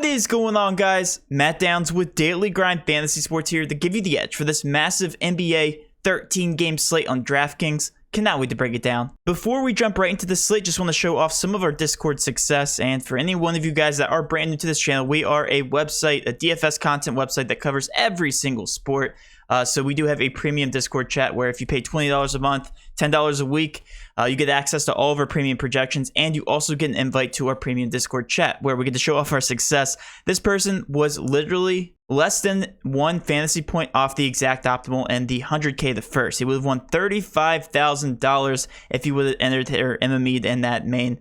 What is going on, guys? Matt Downs with Daily Grind Fantasy Sports here to give you the edge for this massive NBA 13-game slate on DraftKings. Cannot wait to break it down. Before we jump right into the slate, just want to show off some of our Discord success. And for any one of you guys that are brand new to this channel, we are a website, a DFS content website that covers every single sport. So we do have a premium Discord chat where if you pay $20 a month, $10 a week, you get access to all of our premium projections, and you also get an invite to our premium Discord chat where we get to show off our success. This person was literally less than 1 fantasy point off the exact optimal and the 100K the first. He would have won $35,000 if he would have entered or MME'd in that main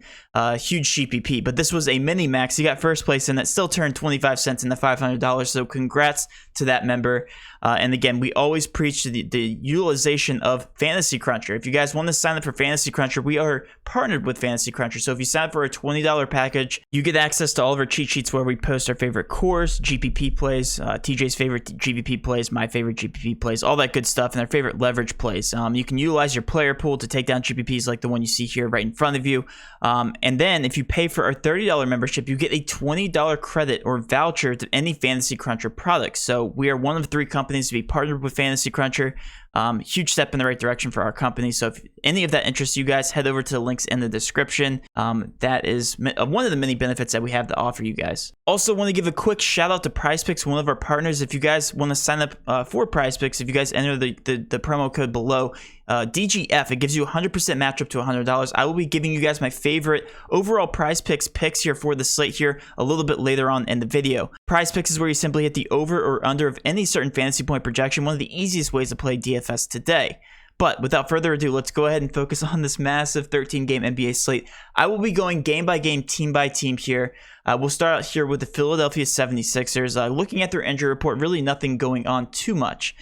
huge GPP. But this was a mini max. He got first place and that still turned 25 cents into $500. So congrats to that member. And again, we always preach the utilization of Fantasy Cruncher. If you guys want to sign up for Fantasy Cruncher, we are partnered with Fantasy Cruncher. So if you sign up for a $20 package, you get access to all of our cheat sheets where we post our favorite cores, GPP plays, TJ's favorite GPP plays, my favorite GPP plays, all that good stuff, and our favorite leverage plays. You can utilize your player pool to take down GPPs like the one you see here right in front of you. And then if you pay for our $30 membership, you get a $20 credit or voucher to any Fantasy Cruncher product. So we are one of 3 companies to be partnered with Fantasy Cruncher. Huge step in the right direction for our company. So if any of that interests you guys, head over to the links in the description. That is one of the many benefits that we have to offer you guys. Also want to give a quick shout out to PrizePicks, one of our partners. If you guys want to sign up for PrizePicks, if you guys enter the promo code below, DGF, it gives you 100% match up to $100. I will be giving you guys my favorite overall PrizePicks picks here for the slate here a little bit later on in the video. PrizePicks is where you simply hit the over or under of any certain fantasy point projection, one of the easiest ways to play DFS today. But without further ado, let's go ahead and focus on this massive 13-game NBA slate. I will be going game by game, team by team here. We'll start out here with the Philadelphia 76ers. Looking at their injury report, really nothing going on too much.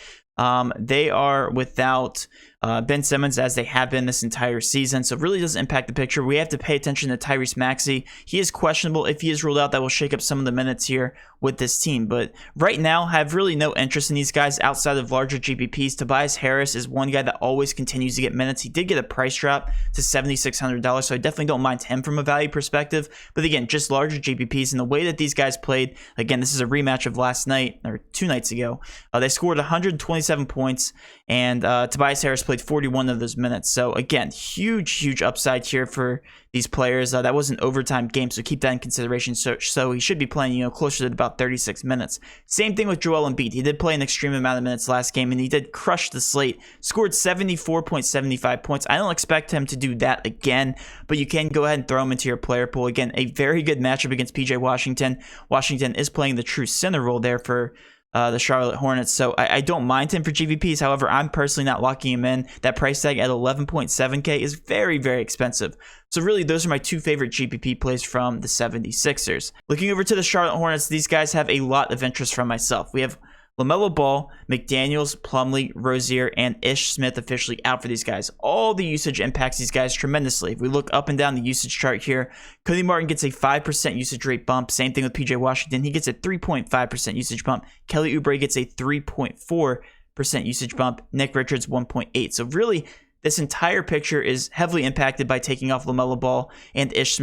They are without Ben Simmons, as they have been this entire season, so it really doesn't impact the picture. We have to pay attention to Tyrese Maxey. He is questionable. If he is ruled out, that will shake up some of the minutes here with this team. But right now, I have really no interest in these guys outside of larger GPPs. Tobias Harris is one guy that always continues to get minutes. He did get a price drop to $7,600, so I definitely don't mind him from a value perspective. But again, just larger GPPs and the way that these guys played, again, this is a rematch of last night, or 2 nights ago. They scored 127 points, and Tobias Harris played 41 of those minutes. So again, huge upside here for these players. That was an overtime game, so keep that in consideration. So he should be playing, closer to about 36 minutes. Same thing with Joel Embiid. He did play an extreme amount of minutes last game, and he did crush the slate. Scored 74.75 points. I don't expect him to do that again, but you can go ahead and throw him into your player pool. Again, a very good matchup against PJ Washington. Washington is playing the true center role there for the Charlotte Hornets, so I don't mind him for GPPs. However, I'm personally not locking him in. That price tag at 11.7K is very expensive. So really, those are my 2 favorite GPP plays from the 76ers. Looking over to the Charlotte Hornets, these guys have a lot of interest from myself. We have LaMelo Ball, McDaniels, Plumlee, Rozier, and Ish Smith officially out for these guys. All the usage impacts these guys tremendously. If we look up and down the usage chart here, Cody Martin gets a 5% usage rate bump. Same thing with PJ Washington. He gets a 3.5% usage bump. Kelly Oubre gets a 3.4% usage bump. Nick Richards, 1.8%. So really, this entire picture is heavily impacted by taking off LaMelo Ball and Ish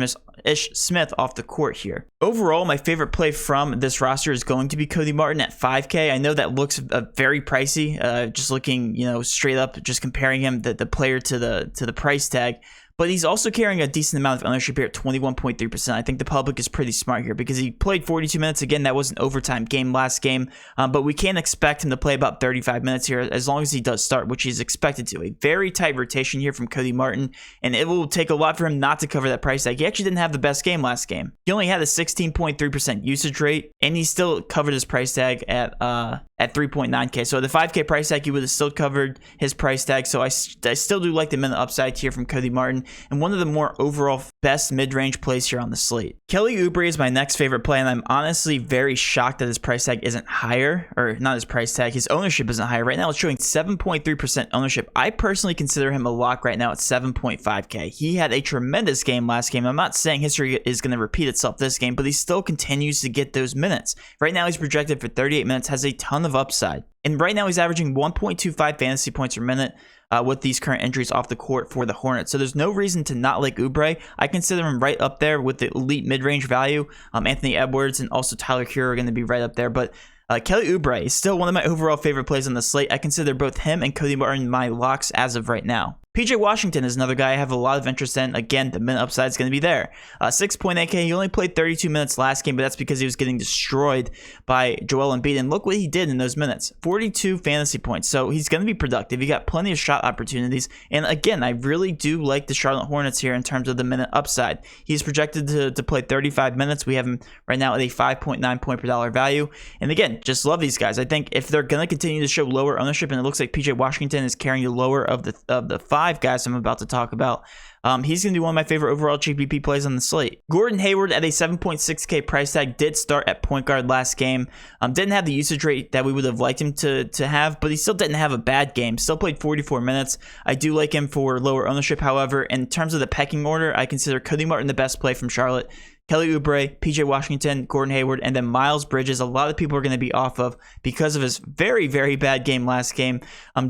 Smith off the court here. Overall, my favorite play from this roster is going to be Cody Martin at 5K. I know that looks very pricey, just looking, straight up, just comparing him, the player to the price tag. But he's also carrying a decent amount of ownership here at 21.3%. I think the public is pretty smart here because he played 42 minutes. Again, that was an overtime game last game. But we can't expect him to play about 35 minutes here as long as he does start, which he's expected to. A very tight rotation here from Cody Martin. And it will take a lot for him not to cover that price tag. He actually didn't have the best game last game. He only had a 16.3% usage rate. And he still covered his price tag at 3.9K. So the 5K price tag, he would have still covered his price tag. So I still do like the minute upside here from Cody Martin, and one of the more overall best mid-range plays here on the slate. Kelly Oubre is my next favorite play, and I'm honestly very shocked that his price tag isn't higher, or not his price tag, his ownership isn't higher. Right now it's showing 7.3% ownership. I personally consider him a lock right now at 7.5K. He had a tremendous game last game. I'm not saying history is going to repeat itself this game, but he still continues to get those minutes. Right now he's projected for 38 minutes, has a ton of upside. And right now he's averaging 1.25 fantasy points per minute. with these current injuries off the court for the Hornets. So there's no reason to not like Oubre. I consider him right up there with the elite mid-range value. Anthony Edwards and also Tyler Hero are going to be right up there. But Kelly Oubre is still one of my overall favorite plays on the slate. I consider both him and Cody Martin my locks as of right now. PJ Washington is another guy I have a lot of interest in. Again, the minute upside is going to be there. 6.8K, he only played 32 minutes last game, but that's because he was getting destroyed by Joel Embiid. And look what he did in those minutes. 42 fantasy points. So he's going to be productive. He got plenty of shot opportunities. And again, I really do like the Charlotte Hornets here in terms of the minute upside. He's projected to play 35 minutes. We have him right now at a 5.9 point per dollar value. And again, just love these guys. I think if they're going to continue to show lower ownership, and it looks like PJ Washington is carrying the lower of the 5 guys I'm about to talk about, he's going to be one of my favorite overall GPP plays on the slate. Gordon Hayward at a 7.6K price tag did start at point guard last game. Didn't have the usage rate that we would have liked him to have, but he still didn't have a bad game. Still played 44 minutes. I do like him for lower ownership. However, in terms of the pecking order, I consider Cody Martin the best play from Charlotte. Kelly Oubre, PJ Washington, Gordon Hayward, and then Miles Bridges. A lot of people are going to be off of because of his very, very bad game last game.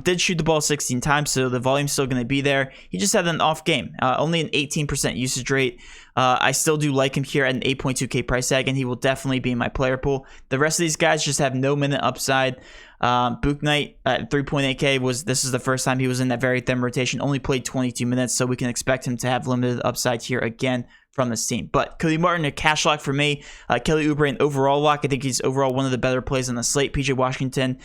Did shoot the ball 16 times, so the volume's still going to be there. He just had an off game, only an 18% usage rate. I still do like him here at an 8.2K price tag, and he will definitely be in my player pool. The rest of these guys just have no minute upside. Book Knight at 3.8K this is the first time he was in that very thin rotation. Only played 22 minutes, so we can expect him to have limited upside here again from this team. But Cody Martin, a cash lock for me. Kelly Oubre, an overall lock. I think he's overall one of the better plays on the slate. PJ Washington,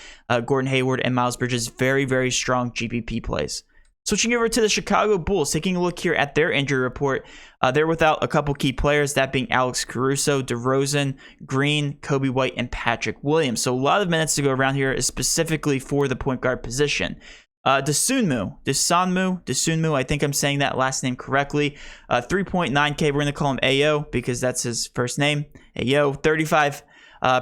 Gordon Hayward, and Miles Bridges, very, very strong GPP plays. Switching over to the Chicago Bulls, taking a look here at their injury report. They're without a couple key players, that being Alex Caruso, DeRozan, Green, Kobe White, and Patrick Williams. So a lot of minutes to go around here, specifically for the point guard position. Dosunmu, I think I'm saying that last name correctly. 3.9K, we're going to call him Ayo because that's his first name. Ayo, 35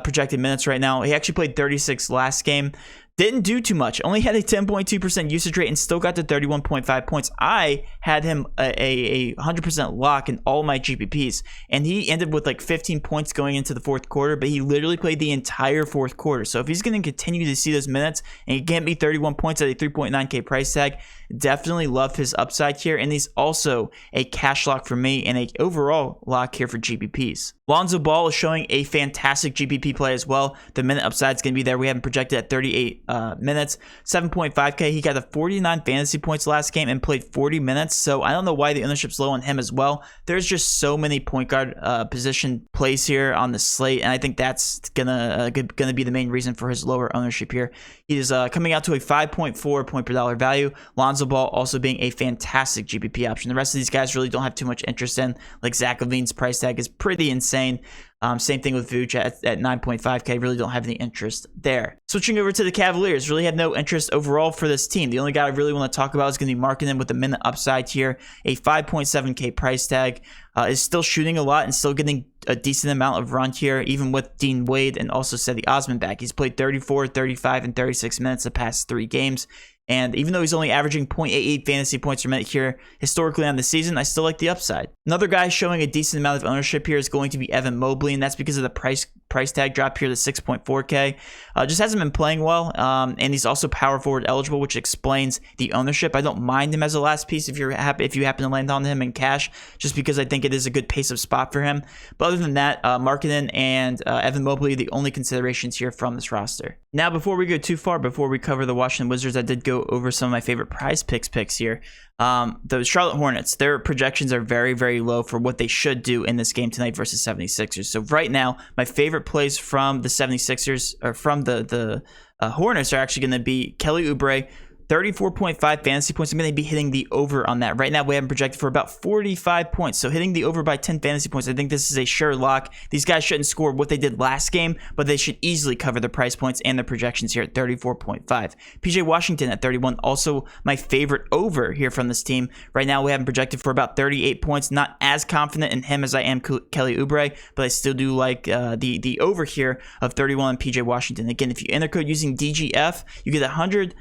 projected minutes right now. He actually played 36 last game. Didn't do too much. Only had a 10.2% usage rate and still got to 31.5 points. I had him a 100% lock in all my GPPs, and he ended with like 15 points going into the fourth quarter, but he literally played the entire fourth quarter. So if he's going to continue to see those minutes and he can't be 31 points at a 3.9K price tag, definitely love his upside here. And he's also a cash lock for me and a overall lock here for GPPs. Lonzo Ball is showing a fantastic GPP play as well. The minute upside is going to be there. We have him projected at 38 minutes, 7.5K. He got the 49 fantasy points last game and played 40 minutes. So I don't know why the ownership's low on him as well. There's just so many point guard position plays here on the slate, and I think that's gonna be the main reason for his lower ownership here. He is coming out to a 5.4 point per dollar value. Lonzo Ball also being a fantastic GPP option. The rest of these guys really don't have too much interest in. Like Zach LaVine's price tag is pretty insane. Same thing with Vooch at 9.5K. Really don't have any interest there. Switching over to the Cavaliers, really have no interest overall for this team. The only guy I really want to talk about is going to be Markkanen with the minute upside here. A 5.7K price tag. Is still shooting a lot and still getting a decent amount of run here, even with Dean Wade and also Cedi Osman back. He's played 34, 35, and 36 minutes the past 3 games. And even though he's only averaging 0.88 fantasy points per minute here historically on the season, I still like the upside. Another guy showing a decent amount of ownership here is going to be Evan Mobley, and that's because of the price tag drop here to 6.4K. Just hasn't been playing well, and he's also power forward eligible, which explains the ownership. I don't mind him as a last piece if you happen to land on him in cash, just because I think it is a good pace of spot for him. But other than that, Markkanen and Evan Mobley are the only considerations here from this roster. Now, before we go too far, before we cover the Washington Wizards, I did go over some of my favorite prize picks here. The Charlotte Hornets, their projections are very, very low for what they should do in this game tonight versus 76ers. So right now, my favorite plays from the 76ers, or from the Hornets, are actually going to be Kelly Oubre, 34.5 fantasy points. I'm going to be hitting the over on that. Right now, we have him projected for about 45 points. So hitting the over by 10 fantasy points, I think this is a sure lock. These guys shouldn't score what they did last game, but they should easily cover the price points and the projections here at 34.5. PJ Washington at 31, also my favorite over here from this team. Right now, we have him projected for about 38 points. Not as confident in him as I am Kelly Oubre, but I still do like the over here of 31 on PJ Washington. Again, if you enter code using DGF, you get $100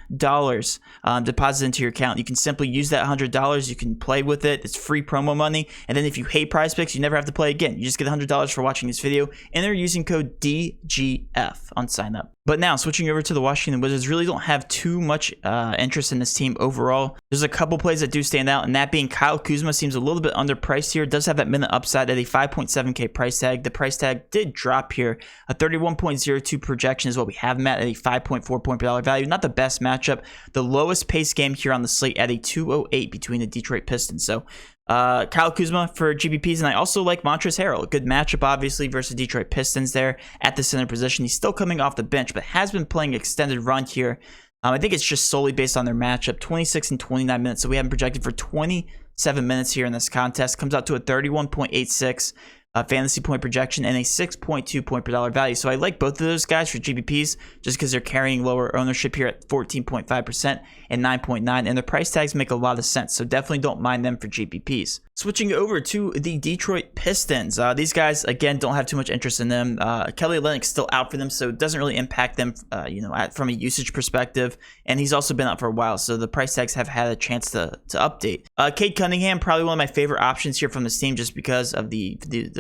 deposited into your account. You can simply use that $100. You can play with it. It's free promo money. And then if you hate prize picks, you never have to play again. You just get $100 for watching this video. Enter using code DGF on sign up. But now switching over to the Washington Wizards, really don't have too much interest in this team overall. There's a couple plays that do stand out, and that being Kyle Kuzma seems a little bit underpriced here. Does have that minute upside at a 5.7K price tag. The price tag did drop here. A 31.02 projection is what we have him at a 5.4 point per dollar value. Not the best matchup. The lowest pace game here on the slate at a 208 between the Detroit Pistons. So Kyle Kuzma for GPPs, and I also like Montrezl Harrell. A good matchup, obviously, versus Detroit Pistons there at the center position. He's still coming off the bench, but has been playing extended run here. I think it's just solely based on their matchup, 26 and 29 minutes. So we have him projected for 27 minutes here in this contest. Comes out to a 31.86 fantasy point projection and a 6.2 point per dollar value. So I like both of those guys for GPPs just because they're carrying lower ownership here at 14.5% and 9.9, and the price tags make a lot of sense. So definitely don't mind them for GPPs. Switching over to the Detroit Pistons. These guys, again, don't have too much interest in them. Kelly Olynyk's still out for them, so it doesn't really impact them, from a usage perspective. And he's also been out for a while, so the price tags have had a chance to update. Cade Cunningham, probably one of my favorite options here from this team just because of the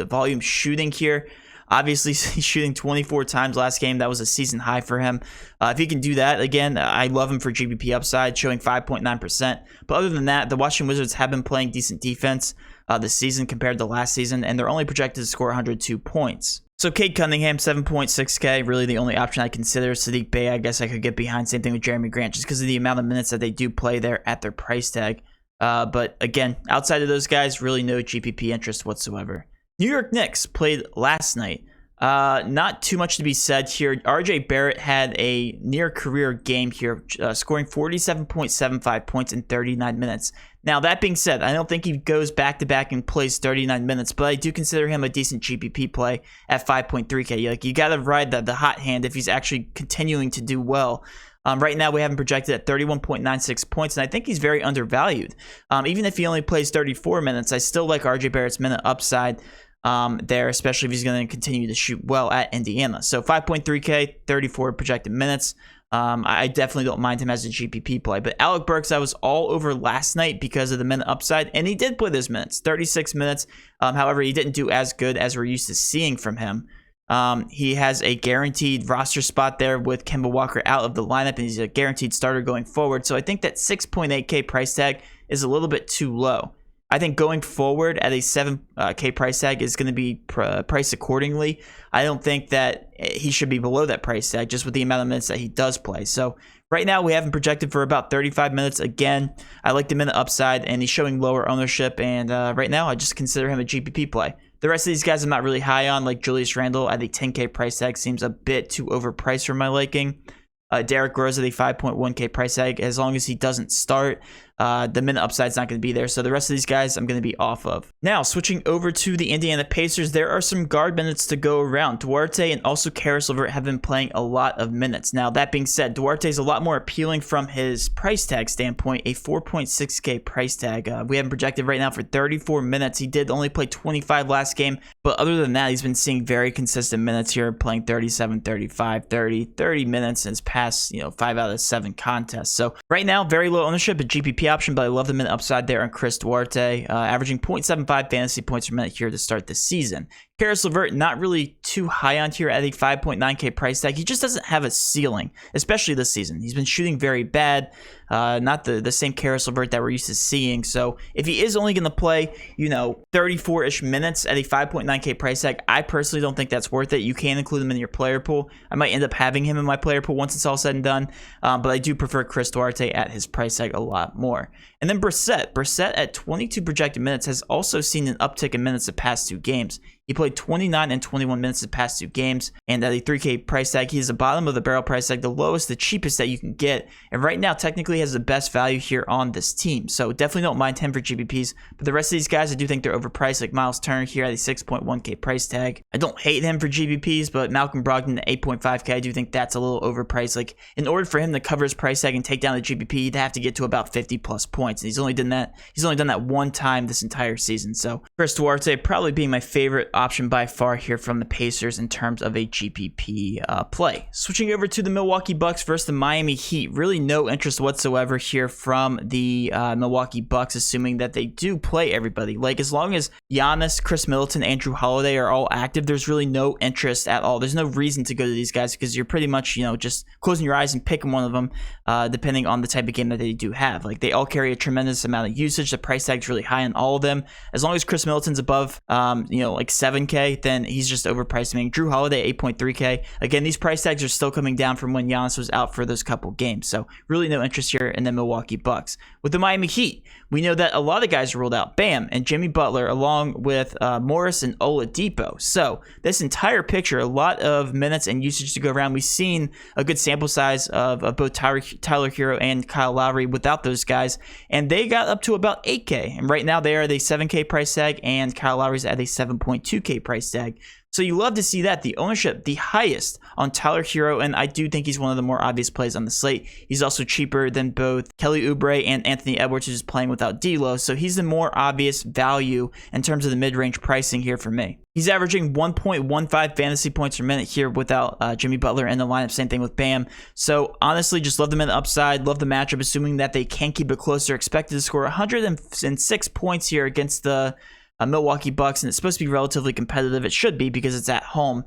volume shooting here. Obviously, he's shooting 24 times last game. That was a season high for him. If he can do that, again, I love him for GPP upside, showing 5.9%. But other than that, the Washington Wizards have been playing decent defense this season compared to last season, and they're only projected to score 102 points. So Cade Cunningham, 7.6K, really the only option I consider. Sadiq Bey, I guess I could get behind. Same thing with Jeremy Grant, just because of the amount of minutes that they do play there at their price tag. But again, outside of those guys, really no GPP interest whatsoever. New York Knicks played last night. Not too much to be said here. RJ Barrett had a near career game here, scoring 47.75 points in 39 minutes. Now, that being said, I don't think he goes back-to-back and plays 39 minutes, but I do consider him a decent GPP play at 5.3K. Like, you got to ride the hot hand if he's actually continuing to do well. Right now, we have him projected at 31.96 points, and I think he's very undervalued. Even if he only plays 34 minutes, I still like RJ Barrett's minute upside there, especially if he's going to continue to shoot well at Indiana. So 5.3K, 34 projected minutes. I definitely don't mind him as a GPP play. But Alec Burks, I was all over last night because of the minute upside, and he did play those minutes, 36 minutes. However, he didn't do as good as we're used to seeing from him. He has a guaranteed roster spot there with Kemba Walker out of the lineup, and he's a guaranteed starter going forward. So I think that 6.8K price tag is a little bit too low. I think going forward at a 7K price tag is going to be priced accordingly. I don't think that he should be below that price tag just with the amount of minutes that he does play. So right now we have him projected for about 35 minutes. Again, I like the minute upside, and he's showing lower ownership. And right now I just consider him a GPP play. The rest of these guys I'm not really high on, like Julius Randle at a 10K price tag seems a bit too overpriced for my liking. Derrick Rose at a 5.1K price tag. As long as he doesn't start, the minute upside's not going to be there. So the rest of these guys I'm going to be off of. Now, switching over to the Indiana Pacers, there are some guard minutes to go around. Duarte and also Caris LeVert have been playing a lot of minutes. Now, that being said, Duarte is a lot more appealing from his price tag standpoint, a 4.6K price tag. We have him projected right now for 34 minutes. He did only play 25 last game, but other than that, he's been seeing very consistent minutes here, playing 37, 35, 30 minutes in his past, 5 out of 7 contests. So right now, very low ownership, a GPP option, but I love the minute upside there on Chris Duarte, averaging 0.75 fantasy points per minute here to start the season. Caris LeVert, not really too high on here at a 5.9K price tag. He just doesn't have a ceiling, especially this season. He's been shooting very bad, not the same Caris LeVert that we're used to seeing. So if he is only going to play, 34-ish minutes at a 5.9K price tag, I personally don't think that's worth it. You can include him in your player pool. I might end up having him in my player pool once it's all said and done, but I do prefer Chris Duarte at his price tag a lot more. And then Brissett at 22 projected minutes has also seen an uptick in minutes the past 2 games. He played 29 and 21 minutes the past 2 games, and at a 3K price tag, he is the bottom of the barrel price tag, the lowest, the cheapest that you can get, and right now technically has the best value here on this team. So definitely don't mind him for GPPs, but the rest of these guys I do think they're overpriced, like Miles Turner here at a 6.1K price tag. I don't hate him for GPPs, but Malcolm Brogdon at 8.5K, I do think that's a little overpriced. Like, in order for him to cover his price tag and take down the GPP, he'd have to get to about 50 plus points, and he's only done that one time this entire season. So Chris Duarte probably being my favorite option by far here from the Pacers in terms of a GPP play. Switching over to the Milwaukee Bucks versus the Miami Heat. Really no interest whatsoever here from the Milwaukee Bucks, assuming that they do play everybody. Like, as long as Giannis, Chris Middleton, Andrew Holiday are all active, there's really no interest at all. There's no reason to go to these guys because you're pretty much, just closing your eyes and picking one of them, depending on the type of game that they do have. Like, they all carry a tremendous amount of usage. The price tag's really high on all of them. As long as Chris Middleton's above, like 7K, then he's just overpriced. I mean, Drew Holiday, 8.3K. Again, these price tags are still coming down from when Giannis was out for those couple games. So really no interest here in the Milwaukee Bucks. With the Miami Heat, we know that a lot of guys are ruled out. Bam and Jimmy Butler, along with Morris and Oladipo. So this entire picture, a lot of minutes and usage to go around. We've seen a good sample size of both Tyler Hero and Kyle Lowry without those guys, and they got up to about 8K. And right now they are at a 7K price tag, and Kyle Lowry's at a 7.2K price tag. So you love to see that. The ownership, the highest on Tyler Hero, and I do think he's one of the more obvious plays on the slate. He's also cheaper than both Kelly Oubre and Anthony Edwards, who's playing without D'Lo. So he's the more obvious value in terms of the mid-range pricing here for me. He's averaging 1.15 fantasy points per minute here without Jimmy Butler in the lineup. Same thing with Bam. So honestly, just love them in the upside. Love the matchup, assuming that they can keep it closer. Expected to score 106 points here against the Milwaukee Bucks, and it's supposed to be relatively competitive. It should be because it's at home.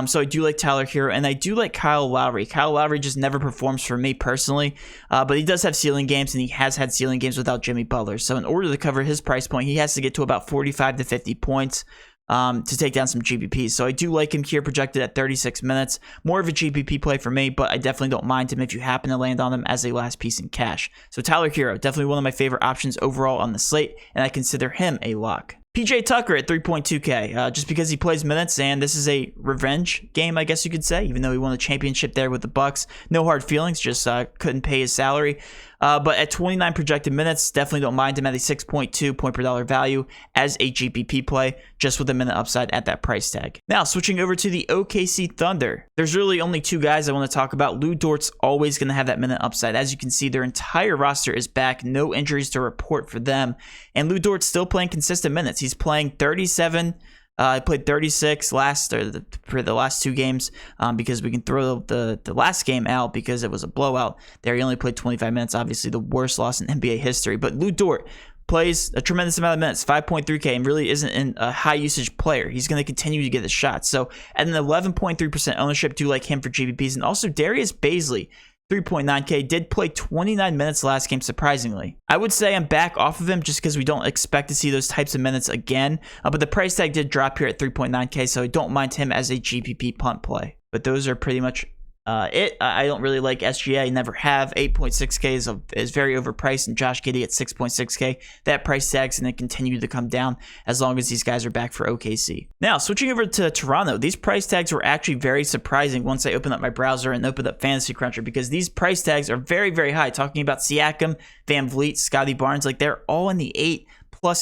So I do like Tyler Hero, and I do like Kyle Lowry. Kyle Lowry just never performs for me personally, but he does have ceiling games, and he has had ceiling games without Jimmy Butler. So in order to cover his price point, he has to get to about 45 to 50 points to take down some GPPs. So I do like him here, projected at 36 minutes. More of a GPP play for me, but I definitely don't mind him if you happen to land on him as a last piece in cash. So Tyler Hero, definitely one of my favorite options overall on the slate, and I consider him a lock. PJ Tucker at 3.2K, just because he plays minutes, and this is a revenge game, I guess you could say, even though he won the championship there with the Bucks. No hard feelings, just couldn't pay his salary. But at 29 projected minutes, definitely don't mind him at a 6.2 point per dollar value as a GPP play, just with a minute upside at that price tag. Now, switching over to the OKC Thunder. There's really only two guys I want to talk about. Lou Dort's always going to have that minute upside. As you can see, their entire roster is back. No injuries to report for them. And Lou Dort's still playing consistent minutes. He's playing 37. I played 36 for the last two games because we can throw the last game out because it was a blowout. There he only played 25 minutes, obviously the worst loss in NBA history. But Lou Dort plays a tremendous amount of minutes, 5.3K, and really isn't a high usage player. He's going to continue to get the shots. So at an 11.3% ownership, do like him for GPPs. And also Darius Bazley, 3.9K, did play 29 minutes last game, surprisingly. I would say I'm back off of him just because we don't expect to see those types of minutes again. But the price tag did drop here at 3.9K, so I don't mind him as a GPP punt play. But those are pretty much it. I don't really like SGA, never have. 8.6K is very overpriced, and Josh Giddey at 6.6K. That price tag's going to continue to come down as long as these guys are back for OKC. Now, switching over to Toronto, these price tags were actually very surprising once I opened up my browser and opened up Fantasy Cruncher, because these price tags are very, very high. Talking about Siakam, Van Vliet, Scotty Barnes, like they're all in the 8+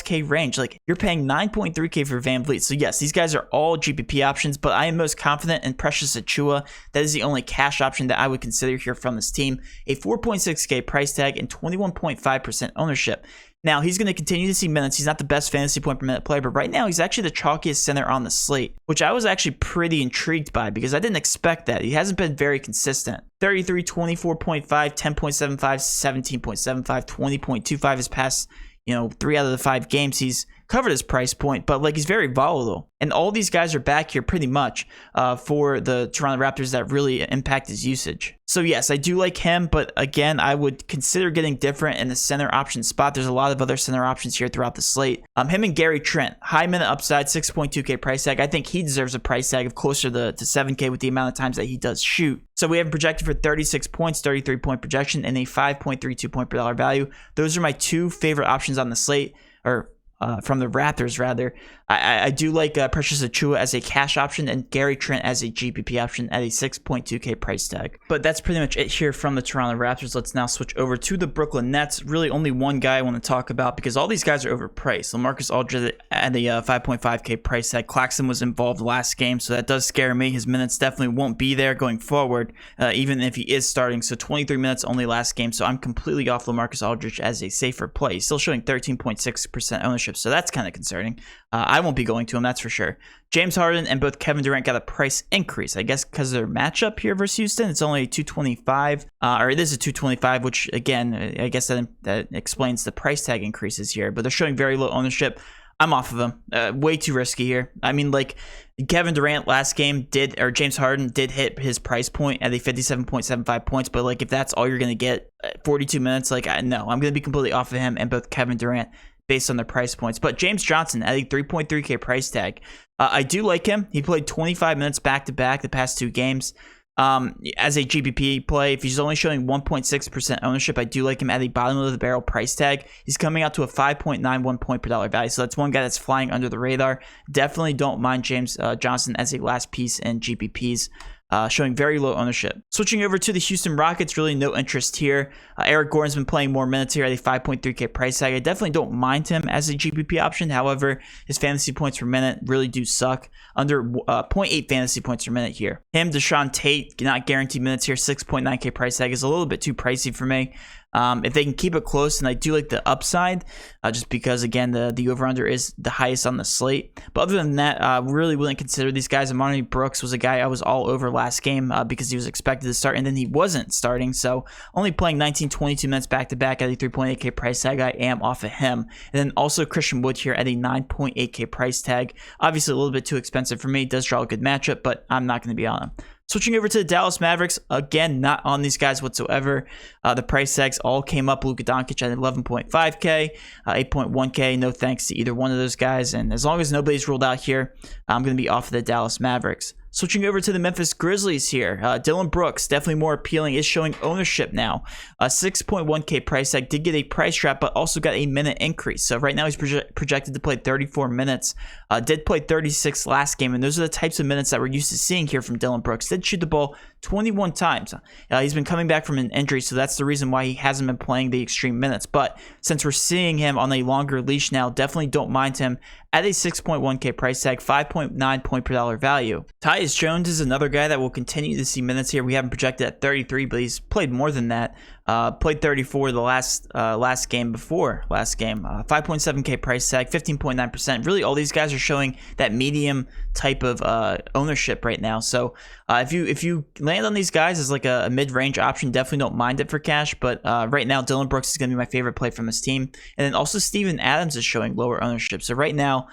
K range. Like, you're paying 9.3K for Van Vliet. So yes, these guys are all GPP options, but I am most confident in Precious Achiuwa. That is the only cash option that I would consider here from this team. A 4.6K price tag and 21.5% ownership. Now, he's going to continue to see minutes. He's not the best fantasy point per minute player, but right now he's actually the chalkiest center on the slate, which I was actually pretty intrigued by because I didn't expect that. He hasn't been very consistent. 33, 24.5, 10.75, 17.75, 20.25 his past 3 out of the 5 games he's covered his price point, but like he's very volatile. And all these guys are back here pretty much for the Toronto Raptors that really impact his usage. So yes, I do like him, but again, I would consider getting different in the center option spot. There's a lot of other center options here throughout the slate. Him and Gary Trent, high minute upside, 6.2K price tag. I think he deserves a price tag of closer to 7K with the amount of times that he does shoot. So we have him projected for 36 points, 33 point projection, and a 5.32 point per dollar value. Those are my two favorite options on the slate, or from the Raptors, rather. I do like Precious Achiuwa as a cash option and Gary Trent as a GPP option at a 6.2K price tag. But that's pretty much it here from the Toronto Raptors. Let's now switch over to the Brooklyn Nets. Really only one guy I want to talk about because all these guys are overpriced. LaMarcus Aldridge at a 5.5K price tag. Claxton was involved last game, so that does scare me. His minutes definitely won't be there going forward, even if he is starting. So 23 minutes only last game, so I'm completely off LaMarcus Aldridge as a safer play. He's still showing 13.6% ownership, so that's kind of concerning. I won't be going to him, that's for sure. James Harden and both Kevin Durant got a price increase. I guess because of their matchup here versus Houston, it's only 225, or it is a 225, which again, I guess that explains the price tag increases here. But they're showing very low ownership. I'm off of him. Way too risky here. I mean, like, Kevin Durant last game James Harden did hit his price point at a 57.75 points, but like if that's all you're going to get, 42 minutes, like no, I'm going to be completely off of him and both Kevin Durant based on their price points. But James Johnson at a 3.3K price tag. I do like him. He played 25 minutes back-to-back the past 2 games. As a GPP play, if he's only showing 1.6% ownership, I do like him at the bottom of the barrel price tag. He's coming out to a 5.91 point per dollar value. So that's one guy that's flying under the radar. Definitely don't mind James Johnson as a last piece in GPPs. Showing very low ownership. Switching over to the Houston Rockets, really no interest here. Eric Gordon's been playing more minutes here at a 5.3K price tag. I definitely don't mind him as a GPP option. However, his fantasy points per minute really do suck. Under 0.8 fantasy points per minute here. Him, Deshaun Tate, not guaranteed minutes here. 6.9K price tag is a little bit too pricey for me. If they can keep it close, and I do like the upside, just because, again, the over-under is the highest on the slate. But other than that, really wouldn't consider these guys. Amari Brooks was a guy I was all over last game because he was expected to start, and then he wasn't starting. So only playing 19, 22 minutes back-to-back at a 3.8K price tag, I am off of him. And then also Christian Wood here at a 9.8K price tag. Obviously a little bit too expensive for me. Does draw a good matchup, but I'm not going to be on him. Switching over to the Dallas Mavericks, again, not on these guys whatsoever. The price tags all came up. Luka Doncic at 11.5K, 8.1K. No thanks to either one of those guys. And as long as nobody's ruled out here, I'm going to be off of the Dallas Mavericks. Switching over to the Memphis Grizzlies here. Dylan Brooks, definitely more appealing, is showing ownership now. 6.1K price tag, did get a price drop, but also got a minute increase. So right now he's projected to play 34 minutes. Did play 36 last game, and those are the types of minutes that we're used to seeing here from Dylan Brooks. Did shoot the ball 21 times. He's been coming back from an injury, so that's the reason why he hasn't been playing the extreme minutes. But since we're seeing him on a longer leash now, definitely don't mind him at a 6.1K price tag, 5.9 point per dollar value. Tyus Jones is another guy that will continue to see minutes here. We haven't projected at 33, but he's played more than that. Played 34 the last game before last game. 5.7K price tag, 15.9%. Really, all these guys are showing that medium type of ownership right now. So if you land on these guys as like a mid-range option, definitely don't mind it for cash. But right now, Dylan Brooks is going to be my favorite play from this team. And then also Steven Adams is showing lower ownership. So right now,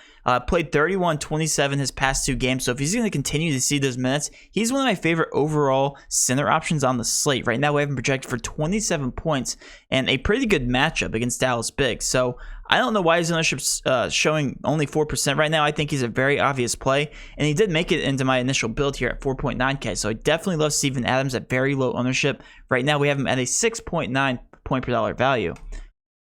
played 31, 27 his past 2 games. So if he's going to continue to see those minutes, he's one of my favorite overall center options on the slate. Right now, we have him projected for 27 points and a pretty good matchup against Dallas Big. So I don't know why his ownership's showing only 4% right now. I think he's a very obvious play, and he did make it into my initial build here at 4.9K. So I definitely love Steven Adams at very low ownership. Right now, we have him at a 6.9 point per dollar value.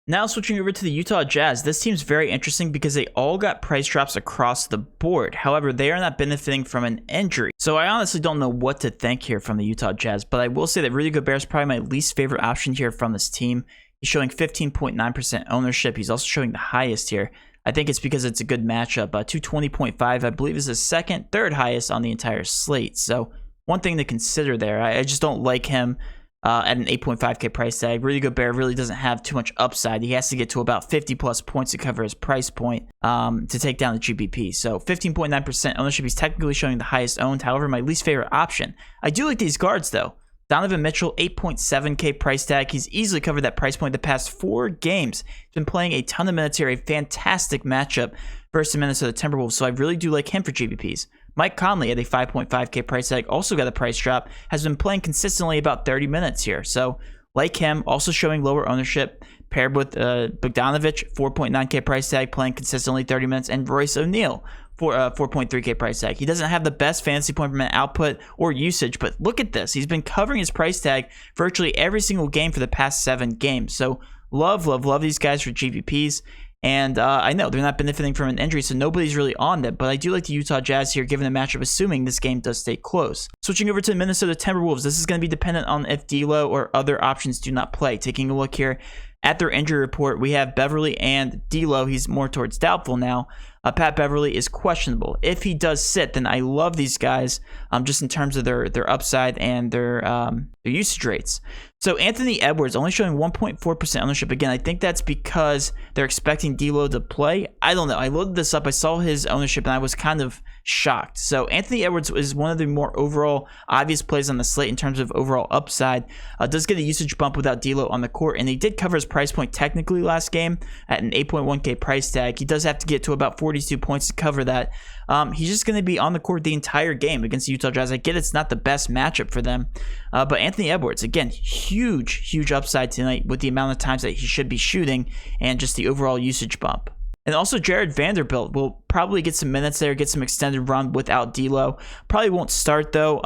Now switching over to the Utah Jazz, this team's very interesting because they all got price drops across the board. However, they are not benefiting from an injury. So I honestly don't know what to think here from the Utah Jazz, but I will say that Rudy Gobert is probably my least favorite option here from this team. He's showing 15.9% ownership. He's also showing the highest here. I think it's because it's a good matchup. 220.5, I believe, is the third highest on the entire slate. So one thing to consider there. I just don't like him at an 8.5K price tag. Rudy Gobert really doesn't have too much upside. He has to get to about 50 plus points to cover his price point to take down the GPP. So 15.9% ownership. He's technically showing the highest owned. However, my least favorite option. I do like these guards though. Donovan Mitchell, 8.7K price tag. He's easily covered that price point the past 4 games. He's been playing a ton of minutes here. A fantastic matchup versus the Minnesota Timberwolves. So I really do like him for GPPs. Mike Conley at a 5.5K price tag, also got a price drop, has been playing consistently about 30 minutes here. So like him, also showing lower ownership, paired with Bogdanovic, 4.9K price tag, playing consistently 30 minutes, and Royce O'Neal, 4.3K price tag. He doesn't have the best fantasy point per minute output or usage, but look at this. He's been covering his price tag virtually every single game for the past 7 games. So love these guys for GPPs. And I know they're not benefiting from an injury, so nobody's really on them. But I do like the Utah Jazz here, given the matchup, assuming this game does stay close. Switching over to the Minnesota Timberwolves, this is going to be dependent on if D'Lo or other options do not play. Taking a look here At their injury report, we have Beverly and D'Lo. He's more towards doubtful now. Pat Beverly is questionable. If he does sit, then I love these guys just in terms of their upside and their usage rates. So Anthony Edwards only showing 1.4% ownership. Again, I think that's because they're expecting D'Lo to play. I don't know. I loaded this up. I saw his ownership, and I was kind of shocked. So Anthony Edwards is one of the more overall obvious plays on the slate in terms of overall upside. Does get a usage bump without D'Lo on the court, and he did cover his price point technically last game at an 8.1K price tag. He does have to get to about 42 points to cover that. He's just going to be on the court the entire game against the Utah Jazz. I get it's not the best matchup for them, but Anthony Edwards, again, huge upside tonight with the amount of times that he should be shooting and just the overall usage bump. And also Jared Vanderbilt will probably get some minutes there, get some extended run without D'Lo. Probably won't start though.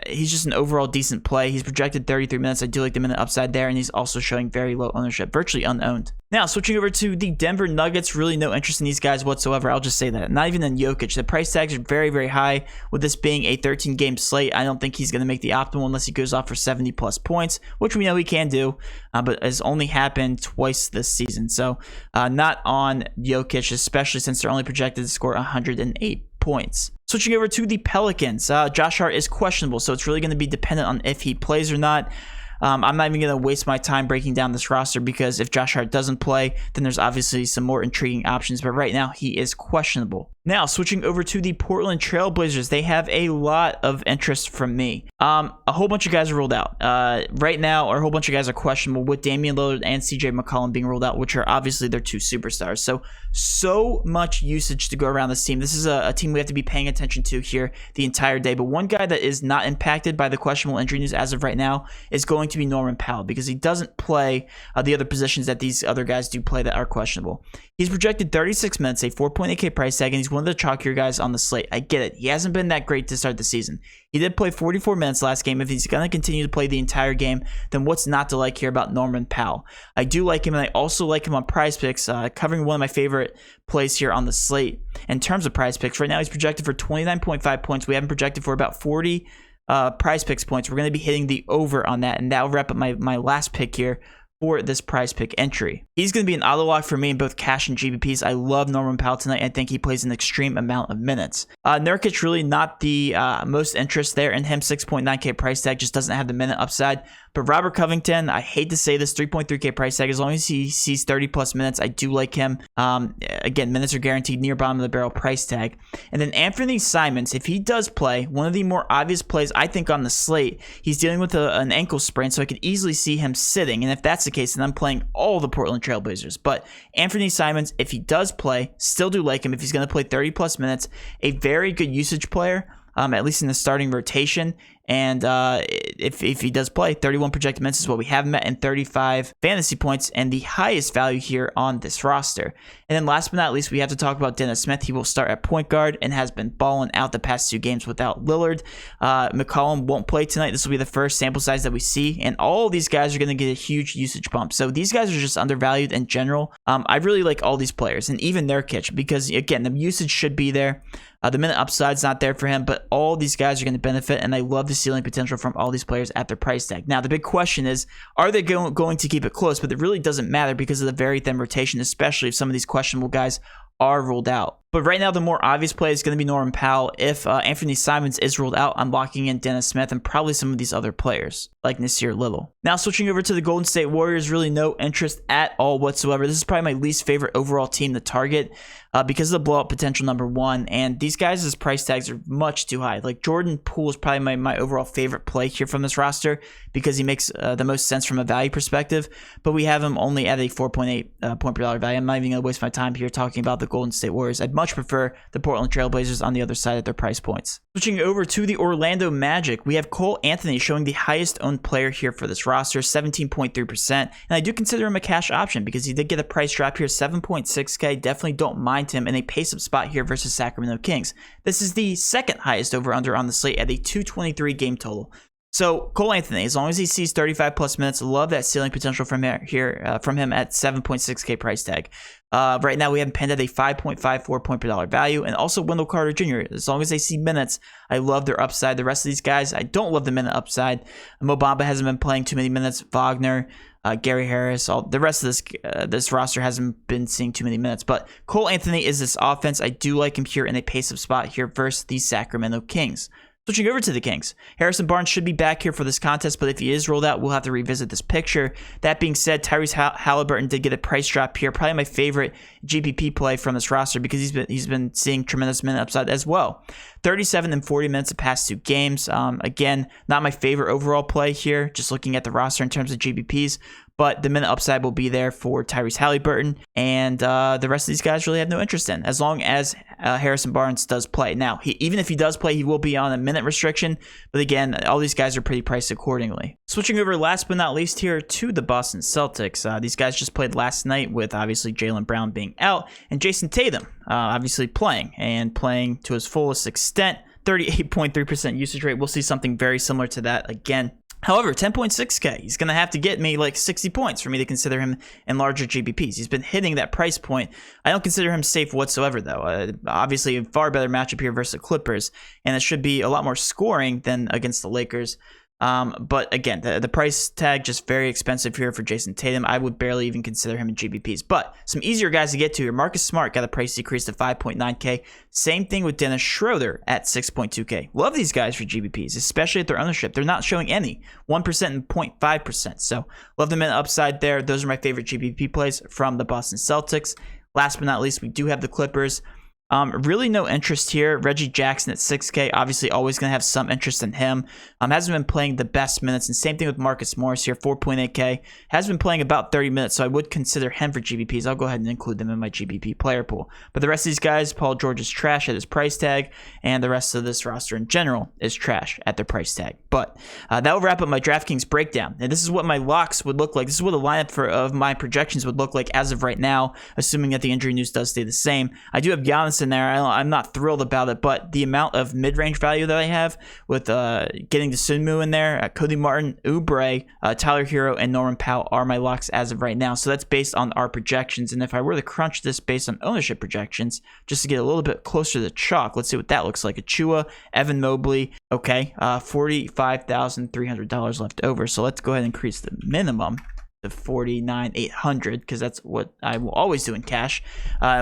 He's just an overall decent play. He's projected 33 minutes. I do like the minute upside there, and he's also showing very low ownership, virtually unowned. Now, switching over to the Denver Nuggets, really no interest in these guys whatsoever. I'll just say that. Not even in Jokic. The price tags are very high. With this being a 13-game slate, I don't think he's going to make the optimal unless he goes off for 70-plus points, which we know he can do, but has only happened twice this season. So not on Jokic, especially since they're only projected to score 108 points. Switching over to the Pelicans, Josh Hart is questionable, so it's really going to be dependent on if he plays or not. I'm not even going to waste my time breaking down this roster because if Josh Hart doesn't play, then there's obviously some more intriguing options, but right now he is questionable. Now, switching over to the Portland Trailblazers, they have a lot of interest from me. A whole bunch of guys are ruled out. Right now, a whole bunch of guys are questionable with Damian Lillard and CJ McCollum being ruled out, which are obviously their two superstars. So much usage to go around this team. This is a team we have to be paying attention to here the entire day. But one guy that is not impacted by the questionable injury news as of right now is going to be Norman Powell because he doesn't play the other positions that these other guys do play that are questionable. He's projected 36 minutes, a 4.8K price tag, and he's one of the chalkier guys on the slate. I get it. He hasn't been that great to start the season. He did play 44 minutes last game. If he's going to continue to play the entire game, then what's not to like here about Norman Powell? I do like him, and I also like him on Prize Picks, covering one of my favorite plays here on the slate. In terms of Prize Picks, right now he's projected for 29.5 points. We haven't projected for about 40 Prize Picks points. We're going to be hitting the over on that, and that'll wrap up my last pick here for this Prize Pick entry. He's going to be an auto lock for me in both cash and GPPs. I love Norman Powell tonight. I think he plays an extreme amount of minutes. Nurkic really not the most interest there in him. 6.9K price tag, just doesn't have the minute upside. But Robert Covington, I hate to say this, 3.3K price tag. As long as he sees 30 plus minutes, I do like him. Again, minutes are guaranteed, near bottom of the barrel price tag. And then Anthony Simons, if he does play, one of the more obvious plays I think on the slate, he's dealing with an ankle sprain, so I could easily see him sitting. And if that's the case, then I'm playing all the Portland Trailblazers. But Anthony Simons, if he does play, still do like him. If he's going to play 30 plus minutes, a very good usage player, at least in the starting rotation. And if he does play, 31 projected minutes is what we have him at, and 35 fantasy points, and the highest value here on this roster. And then last but not least, we have to talk about Dennis Smith. He will start at point guard and has been balling out the past 2 games without Lillard. McCollum won't play tonight. This will be the first sample size that we see, and all of these guys are going to get a huge usage bump. So these guys are just undervalued in general. I really like all these players, and even Nurkic, because again, the usage should be there. The minute upside's not there for him, but all these guys are going to benefit, and I love the ceiling potential from all these players at their price tag. Now, the big question is, are they going to keep it close? But it really doesn't matter because of the very thin rotation, especially if some of these questionable guys are ruled out. But right now, the more obvious play is going to be Norman Powell. If Anthony Simons is ruled out, I'm locking in Dennis Smith and probably some of these other players, like Nasir Little. Now, switching over to the Golden State Warriors, really no interest at all whatsoever. This is probably my least favorite overall team to target because of the blowout potential, number one. And these guys' price tags are much too high. Like Jordan Poole is probably my overall favorite play here from this roster because he makes the most sense from a value perspective. But we have him only at a 4.8 point per dollar value. I'm not even going to waste my time here talking about the Golden State Warriors. I'd much prefer the Portland Trailblazers on the other side at their price points. Switching over to the Orlando Magic, we have Cole Anthony showing the highest owned player here for this roster, 17.3%. And I do consider him a cash option because he did get a price drop here, 7.6K. Definitely don't mind him in a pace-up spot here versus Sacramento Kings. This is the second highest over-under on the slate at a 223 game total. So Cole Anthony, as long as he sees 35 plus minutes, love that ceiling potential from here from him at 7.6K price tag. Right now we have him pinned at a 5.54 point per dollar value, and also Wendell Carter Jr. As long as they see minutes, I love their upside. The rest of these guys, I don't love the minute upside. Mo Bamba hasn't been playing too many minutes. Wagner, Gary Harris, all the rest of this roster hasn't been seeing too many minutes. But Cole Anthony is this offense. I do like him here in a pace-up spot here versus the Sacramento Kings. Switching over to the Kings, Harrison Barnes should be back here for this contest, but if he is rolled out, we'll have to revisit this picture. That being said, Tyrese Halliburton did get a price drop here. Probably my favorite GPP play from this roster because he's been seeing tremendous minute upside as well. 37 and 40 minutes the past 2 games. Again, not my favorite overall play here, just looking at the roster in terms of GPPs. But the minute upside will be there for Tyrese Halliburton, and the rest of these guys really have no interest in, as long as Harrison Barnes does play. Now, even if he does play, he will be on a minute restriction, but again, all these guys are pretty priced accordingly. Switching over last but not least here to the Boston Celtics. These guys just played last night with obviously Jaylen Brown being out, and Jason Tatum obviously playing to his fullest extent. 38.3% usage rate. We'll see something very similar to that again. However, 10.6K, he's going to have to get me like 60 points for me to consider him in larger GPPs. He's been hitting that price point. I don't consider him safe whatsoever, though. Obviously, a far better matchup here versus the Clippers, and it should be a lot more scoring than against the Lakers. But again, the price tag just very expensive here for Jason Tatum. I would barely even consider him in GPPs. But some easier guys to get to here. Marcus Smart got a price decrease to 5.9K. Same thing with Dennis Schroeder at 6.2K. Love these guys for GPPs, especially at their ownership. They're not showing any, 1% and 0.5%. So love them in the upside there. Those are my favorite GPP plays from the Boston Celtics. Last but not least, we do have the Clippers. Really no interest here. Reggie Jackson at 6K, obviously always going to have some interest in him. Hasn't been playing the best minutes, and same thing with Marcus Morris here, 4.8K. Has been playing about 30 minutes, so I would consider him for GPPs. I'll go ahead and include them in my GPP player pool. But the rest of these guys, Paul George is trash at his price tag, and the rest of this roster in general is trash at their price tag. But that will wrap up my DraftKings breakdown. And this is what my locks would look like. This is what the lineup of my projections would look like as of right now, assuming that the injury news does stay the same. I do have Giannis in there. I'm not thrilled about it, but the amount of mid-range value that I have with getting the Sunmu in there, Cody Martin, Oubre, Tyler Hero, and Norman Powell are my locks as of right now. So that's based on our projections. And if I were to crunch this based on ownership projections, just to get a little bit closer to the chalk, let's see what that looks like. Achua, Evan Mobley, okay, $45,300 left over. So let's go ahead and increase the minimum to $49,800 because that's what I will always do in cash.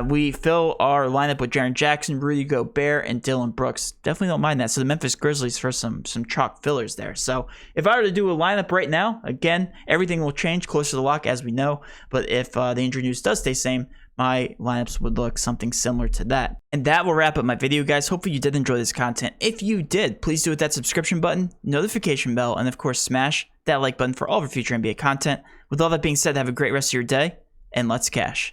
We fill our lineup with Jaren Jackson, Rudy Gobert, and Dylan Brooks. Definitely don't mind that. So the Memphis Grizzlies for some chalk fillers there. So if I were to do a lineup right now, again, everything will change closer to the lock as we know. But if the injury news does stay same, my lineups would look something similar to that. And that will wrap up my video, guys. Hopefully you did enjoy this content. If you did, please do hit that subscription button, notification bell, and of course smash that like button for all of our future NBA content. With all that being said, have a great rest of your day, and let's cash.